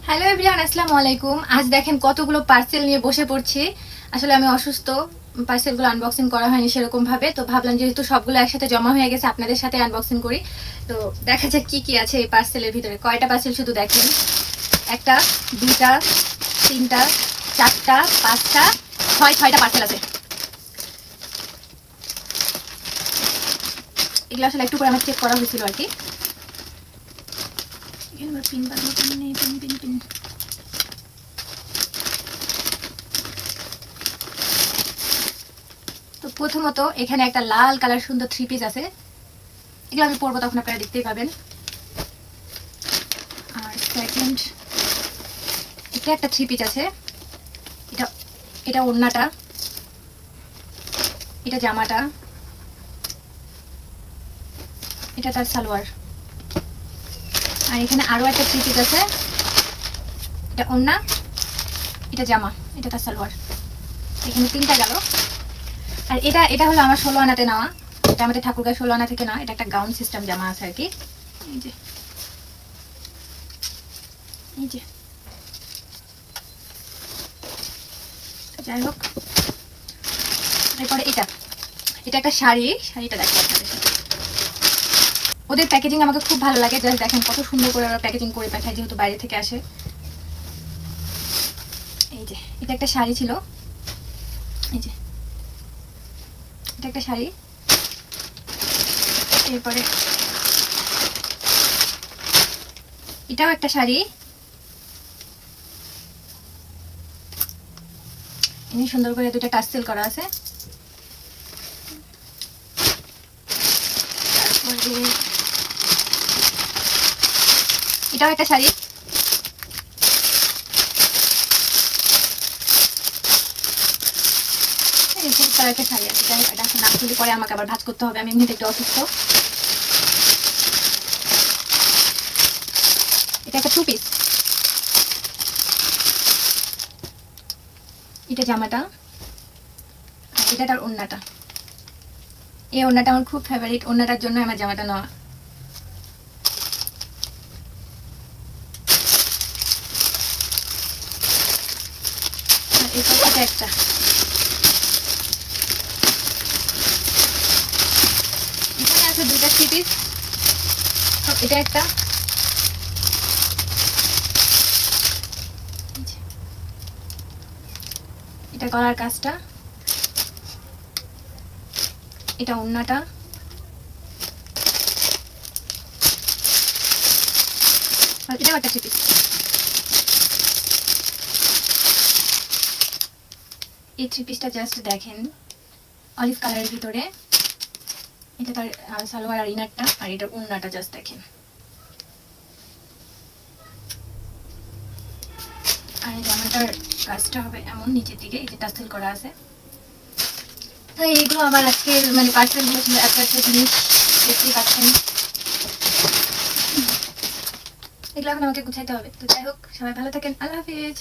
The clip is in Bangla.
হ্যালো এভরিওয়ান, আসসালামু আলাইকুম। আজ দেখেন কতগুলো পার্সেল নিয়ে বসে পড়ছি। আসলে আমি অসুস্থ, পার্সেলগুলো আনবক্সিং করা হয়নি সেরকম ভাবে, তো ভাবলাম যেহেতু সবগুলো একসাথে জমা হয়ে গেছে আপনাদের সাথে আনবক্সিং করি। তো দেখা যাক কি কি আছে এই পার্সেলের ভিতরে। কয়টা পার্সেল শুধু দেখেন, একটা, দুইটা, তিনটা, চারটা, পাঁচটা, ছয়টা পার্সেল আছে। এগুলো আসলে একটু করে আমার চেক করা হয়েছিল আর কি। পিন বানানো নেই, পিন পিন পিন। তো প্রথমত এখানে একটা লাল কালার সুন্দর 3 পিস আছে। এগুলো আমি পরবো, তখন আপনারা দেখতেই পাবেন। আর সেকেন্ড, এটা একটা 3 পিস আছে। এটা এটা ওড়নাটা, এটা জামাটা, এটা তার সালোয়ার। আর এখানে আরো একটা 3 পিস আছে। এটা ওড়না, এটা জামা, এটা তার সালোয়ার। এখানে 3টা গেল। আর এটা এটা হলো আমার 16 আনাতে নেওয়া। এটা আমাদের ঠাকুরগাঁও 16 আনা থেকে নেওয়া। এটা একটা গাউন সিস্টেম জামা আছে আর কি। এই যে এই যে, যাই হোক। এরপরে এটা এটা একটা শাড়ি। শাড়িটা দেখো আপনাদের সাথে। ওদের প্যাকেজিং আমাকে খুব ভালো লাগে। জাস্ট দেখেন কত সুন্দর করে ওরা প্যাকেজিং করে পাঠায়, যেহেতু বাইরে থেকে আসে। এই যে এটা একটা শাড়ি ছিল। এই যে এটা একটা শাড়ি। এরপরে এটাও একটা শাড়ি। এমনি সুন্দর করে দুটো টাসেল করা আছে। তারপরে এটাও একটা শাড়ি। একটা শাড়ি আছে। এটা নাম খুলে পরে আমাকে আবার ভাঁজ করতে হবে, আমি এমনিতে একটু অসুস্থ। এটা একটা 2 পিস। এটা জামাটা, আর এটা তার ওড়নাটা। এই ওড়নাটা আমার খুব ফেভারিট, ওড়নাটার জন্য আমার জামাটা নেওয়া। আর এটা একটা, এখানে আছে দুটা 3 পিস। এটা একটা, এটা গলার কাজটা, এটা ওড়নাটা, আর এটাও একটা 3 পিস। এই 3 পিসটা জাস্ট দেখেন, অলিভ কালারের ভিতরে। এটা তার সালোয়ার আর ইনারটা, আর এটা ওড়নাটা জাস্ট দেখেন। আর এই জামাটার কাজটা হবে এমন নিচের দিকে, এই যে টাসেল করা আছে। তো এইগুলো আমার আজকের মানে পার্সেলগুলো ছিল। এত একটা জিনিস দেখতেই পাচ্ছেন। এগুলো এখন আমাকে গুছাইতে হবে। তো যাই হোক, সবাই ভালো থাকেন, আল্লাহ হাফিজ।